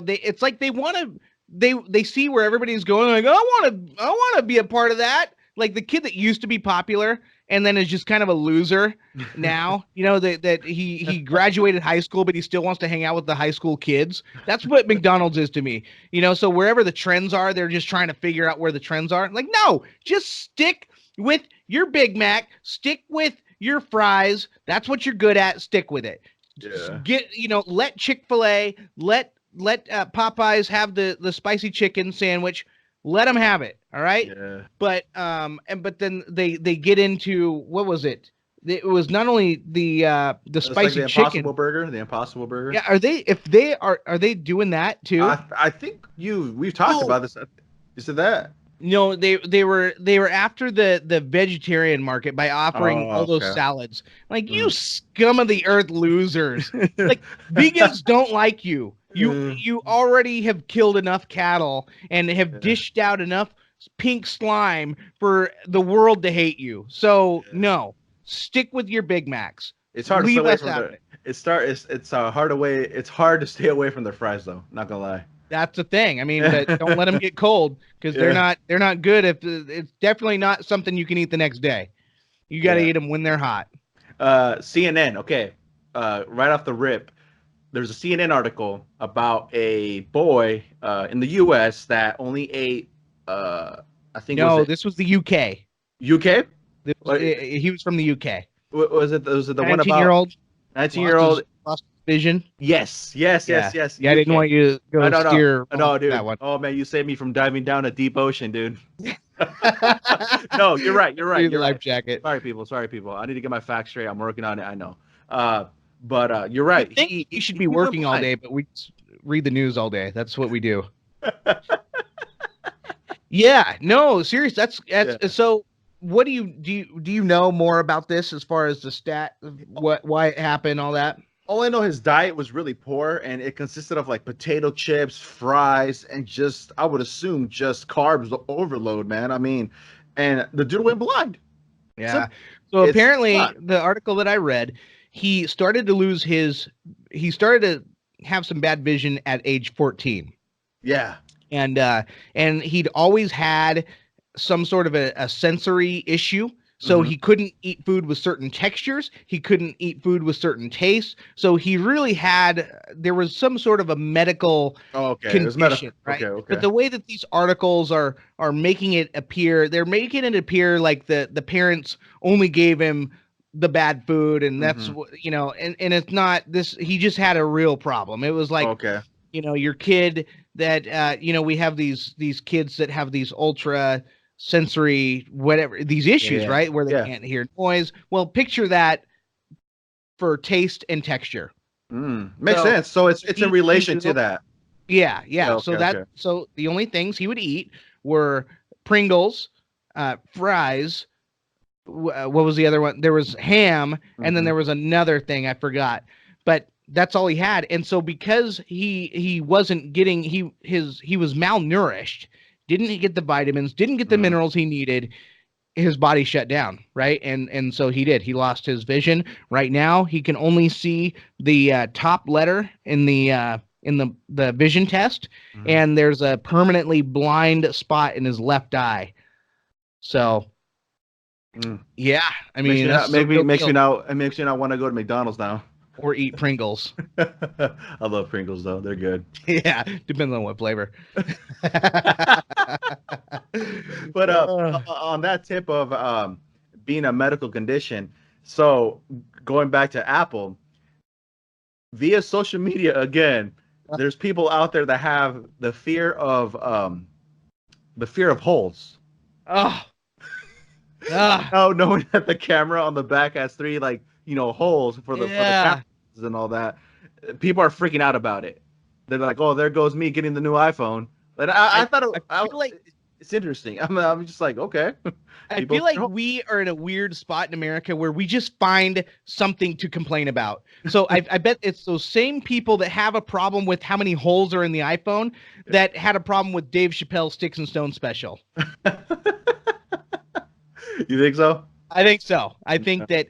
they it's like they want to they see where everybody's going, like I want to be a part of that. Like the kid that used to be popular and then is just kind of a loser now, that he graduated high school but he still wants to hang out with the high school kids. That's what McDonald's is to me. So wherever the trends are, they're just trying to figure out where the trends are. Like, no, just stick with your Big Mac, stick with your fries. That's what you're good at. Stick with it. Yeah. Let Chick-fil-A, let Popeyes have the spicy chicken sandwich. Let them have it. All right. Yeah. But then they get into, what was it? It was not only the It's spicy like the chicken. Impossible Burger. The Impossible Burger. Yeah. Are they doing that too? I think we've talked about this. You said that. No, they were after the vegetarian market by offering all those salads. Like, you scum of the earth losers. Like, vegans don't like you. You already have killed enough cattle and have dished out enough pink slime for the world to hate you. So no, stick with your Big Macs. It's hard Leave to stay away us from out of it. It's hard to stay away from the fries though. Not gonna lie. That's the thing. I mean, but don't let them get cold because they're not good. If it's definitely not something you can eat the next day. You got to eat them when they're hot. CNN. Okay. Right off the rip, there's a CNN article about a boy in the U.S. that only ate. I think. No, this was the UK. UK. He was from the UK. Was it the one about 19-year-old? 19-year-old lost vision. Yes. Yeah, I didn't want you to go steer. No, dude. That one. Oh man, you saved me from diving down a deep ocean, dude. No, you're right. You're life right. jacket. Sorry, people. I need to get my facts straight. I'm working on it. I know. But you're right. He should be working all day, but we read the news all day. That's what we do. Yeah. No, serious. That's so. What do you know more about this as far as the stat, why it happened, all that? All I know, his diet was really poor, and it consisted of like potato chips, fries, and I would assume just carbs overload, man. I mean, and the dude went blind. Yeah. So apparently, the article that I read, he started to have some bad vision at age 14. Yeah. And he'd always had some sort of a sensory issue. So he couldn't eat food with certain textures. He couldn't eat food with certain tastes. So he really there was some sort of a medical condition, right? Okay. But the way that these articles are making it appear, they're making it appear like the parents only gave him the bad food, and that's and it's not this. He just had a real problem. It was like, your kid that we have these kids that have these ultra sensory whatever these issues, right, where they can't hear noise. Well, picture that for taste and texture. Makes sense. So it's in relation to that. Yeah. So the only things he would eat were Pringles, fries. What was the other one? There was ham, and then there was another thing I forgot. But that's all he had. And so because he wasn't getting he was malnourished, didn't get the vitamins, didn't get the minerals he needed, his body shut down, right? And so he lost his vision. Right now, he can only see the top letter in the vision test, and there's a permanently blind spot in his left eye. So yeah, I mean, makes me not want to go to McDonald's now. Or eat Pringles. I love Pringles though; they're good. Yeah, depends on what flavor. But on that tip of being a medical condition, so going back to Apple, via social media again, there's people out there that have the fear of holes. Oh, knowing that the camera on the back has 3 holes for the cameras and all that, people are freaking out about it. They're like, "Oh, there goes me getting the new iPhone." But I thought it's interesting. I'm just like, okay, I people. feel like we are in a weird spot in America where we just find something to complain about. So I bet it's those same people that have a problem with how many holes are in the iPhone that had a problem with Dave Chappelle's Sticks and Stones special. You think so? I think so. I think that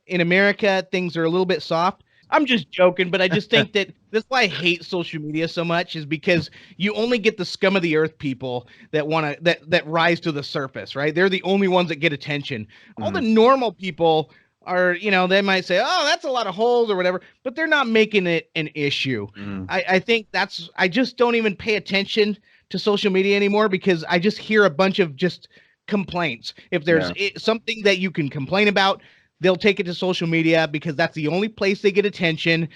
in America, things are a little bit soft. I'm just joking, but I just think that that's why I hate social media so much is because you only get the scum of the earth people that want to that rise to the surface, right? They're the only ones that get attention. All the Mm, normal people are, they might say, "Oh, that's a lot of holes" or whatever, but they're not making it an issue. mm, I think I just don't even pay attention to social media anymore because I just hear a bunch of just complaints. If there's yeah. something that you can complain about, they'll take it to social media because that's the only place they get attention.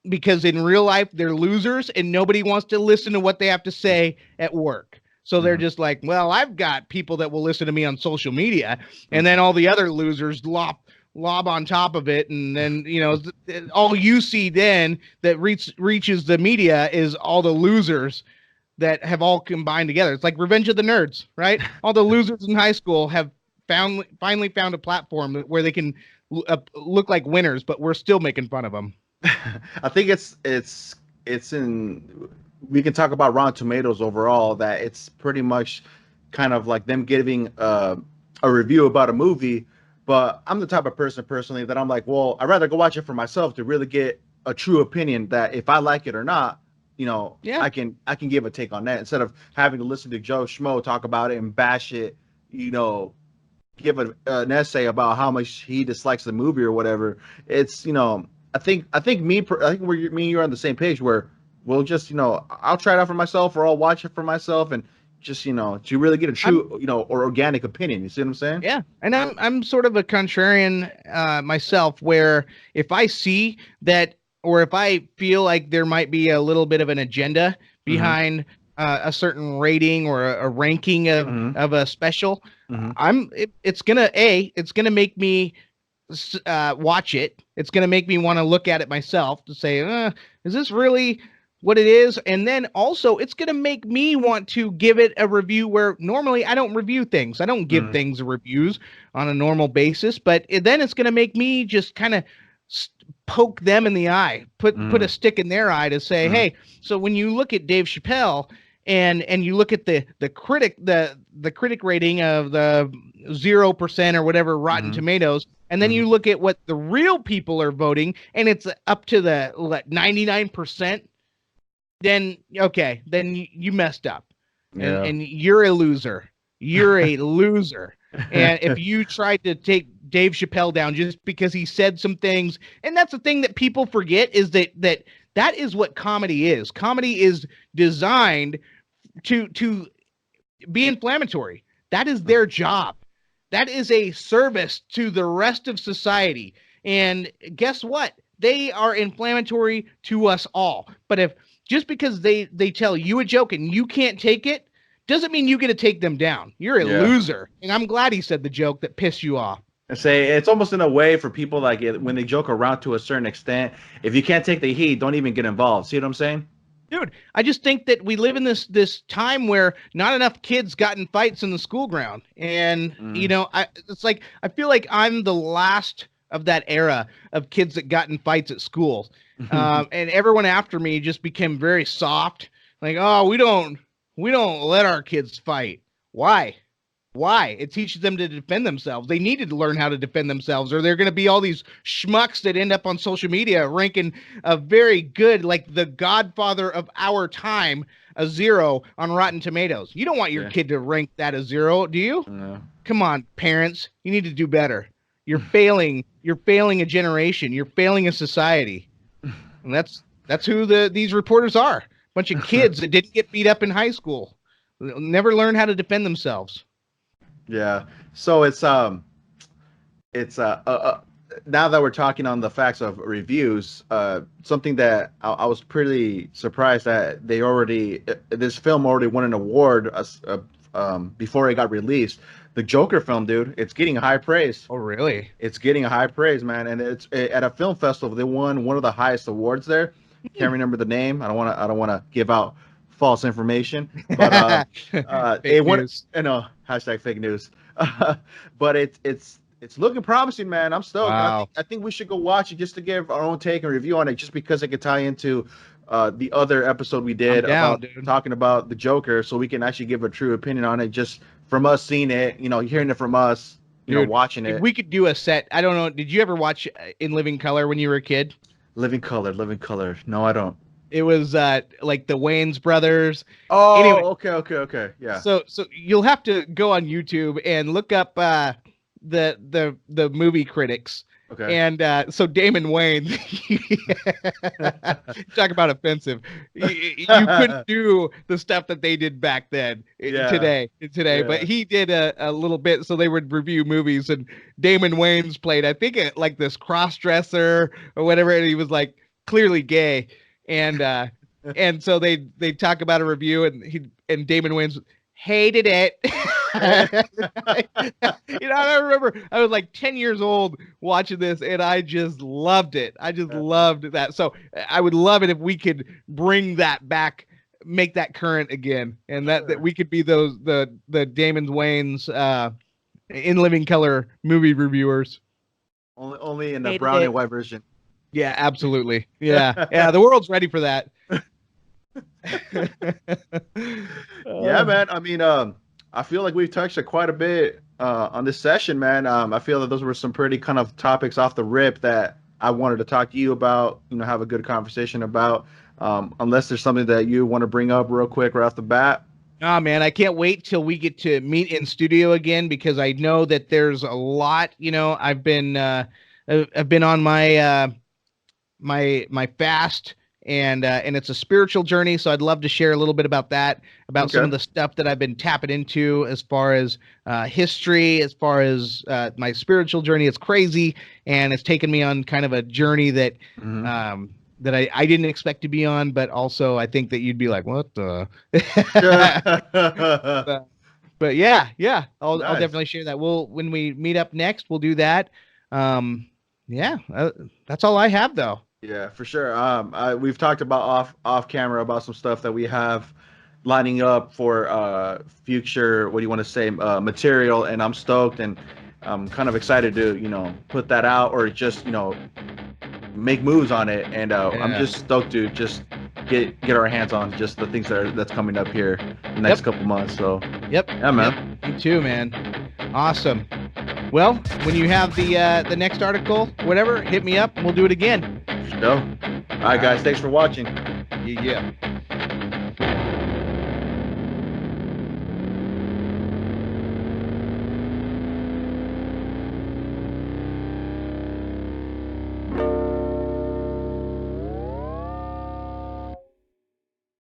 Because in real life, they're losers and nobody wants to listen to what they have to say at work. So they're Mm, just like, well, I've got people that will listen to me on social media, and mm. then all the other losers lob on top of it, and then all you see then that reaches the media is all the losers that have all combined together. It's like Revenge of the Nerds, right? All the losers in high school have finally found a platform where they can look like winners, but we're still making fun of them. I think it's in. We can talk about Rotten Tomatoes overall. That it's pretty much kind of like them giving a review about a movie. But I'm the type of person personally that I'm like, well, I'd rather go watch it for myself to really get a true opinion. That if I like it or not, Yeah. I can give a take on that instead of having to listen to Joe Schmo talk about it and bash it. You know, give an essay about how much he dislikes the movie or whatever. It's I think me and you are on the same page where we'll just I'll try it out for myself or I'll watch it for myself and just to really get a I'm true or organic opinion. You see what I'm saying? Yeah, and I'm sort of a contrarian myself, where if I see that, or if I feel like there might be a little bit of an agenda Mm-hmm. behind a certain rating or a ranking Mm-hmm. of a special, Mm-hmm. it's gonna make me watch it. It's going to make me want to look at it myself to say, is this really what it is? And then also, it's going to make me want to give it a review where normally I don't review things. I don't give Mm-hmm. things reviews on a normal basis, but then it's going to make me just kind of poke them in the eye, put a stick in their eye to say, Mm-hmm. hey, so when you look at Dave Chappelle and you look at the critic rating of the 0% or whatever Rotten Mm-hmm. Tomatoes, and then Mm-hmm. you look at what the real people are voting, and it's up to the 99%, then okay, then you messed up, and Yeah. you're a loser. You're a loser. And if you tried to take Dave Chappelle down just because he said some things, and that's the thing that people forget is that is what comedy is. Comedy is designed to be inflammatory. That is their job. That is a service to the rest of society. And guess what? They are inflammatory to us all. But if just because they tell you a joke and you can't take it, doesn't mean you get to take them down. You're a Yeah. loser. And I'm glad he said the joke that pissed you off. I say it's almost in a way for people like when they joke around to a certain extent. If you can't take the heat, don't even get involved. See what I'm saying? Dude, I just think that we live in this time where not enough kids got in fights in the school ground, and Mm. it's like I feel like I'm the last of that era of kids that got in fights at school, and everyone after me just became very soft, like, oh, we don't let our kids fight. Why? Why? It teaches them to defend themselves. They needed to learn how to defend themselves, or they're going to be all these schmucks that end up on social media ranking a very good, like the godfather of our time, a 0 on Rotten Tomatoes. You don't want your Yeah. kid to rank that a 0, do you? No. Come on, parents. You need to do better. You're failing. You're failing a generation. You're failing a society. And that's who these reporters are. Bunch of kids that didn't get beat up in high school. They'll never learn how to defend themselves. Yeah. So it's now that we're talking on the facts of reviews, something that I was pretty surprised that this film already won an award before it got released. The Joker film, dude, it's getting high praise. Oh, really? It's getting a high praise, man, and it's at a film festival. They won one of the highest awards there. Can't remember the name. I don't want to give out false information. But Fake news. hashtag fake news. But it's looking promising, man. I'm stoked. Wow. I think we should go watch it just to give our own take and review on it, just because it could tie into the other episode we did I'm down, about dude. talking about the Joker, so we can actually give a true opinion on it, just from us seeing it, hearing it from us, Dude, watching if it. we could do a set. I don't know. Did you ever watch In Living Color when you were a kid? Living color, living color. No, I don't. It was like the Wayans brothers. Oh, Anyway, okay. Yeah. so you'll have to go on YouTube and look up the movie critics. Okay. And so Damon Wayans, talk about offensive. You couldn't do the stuff that they did back then today. Yeah. But he did a little bit. So they would review movies, and Damon Wayans played, I think, like this cross dresser or whatever, and he was like clearly gay. And so they talk about a review, and Damon Wayans hated it. I remember I was like 10 years old watching this, and I just loved it. I just loved that. So I would love it if we could bring that back, make that current again, and that we could be the Damon Wayans In Living Color movie reviewers. Only in the brown and white version. Yeah, absolutely. Yeah. The world's ready for that. Yeah, man. I mean, I feel like we've touched it quite a bit on this session, man. I feel that those were some pretty kind of topics off the rip that I wanted to talk to you about, have a good conversation about. Unless there's something that you want to bring up real quick right off the bat. Oh man, I can't wait till we get to meet in studio again, because I know that there's a lot. I've been on my my fast, and it's a spiritual journey. So I'd love to share a little bit about that, about some of the stuff that I've been tapping into as far as history, as far as my spiritual journey. It's crazy, and it's taken me on kind of a journey that that I didn't expect to be on, but also I think that you'd be like, what the? But yeah, I'll definitely share that. When we meet up next, we'll do that. That's all I have though. Yeah, for sure. We've talked about off camera about some stuff that we have lining up for future, what do you want to say, material, and I'm stoked, and I'm kind of excited to put that out, or just make moves on it, and I'm just stoked to just get our hands on just the things that's coming up here the next couple months. So yeah, man. Me too, man. Awesome. Well, when you have the next article, whatever, hit me up and we'll do it again. All right, guys. Thanks for watching. Yeah.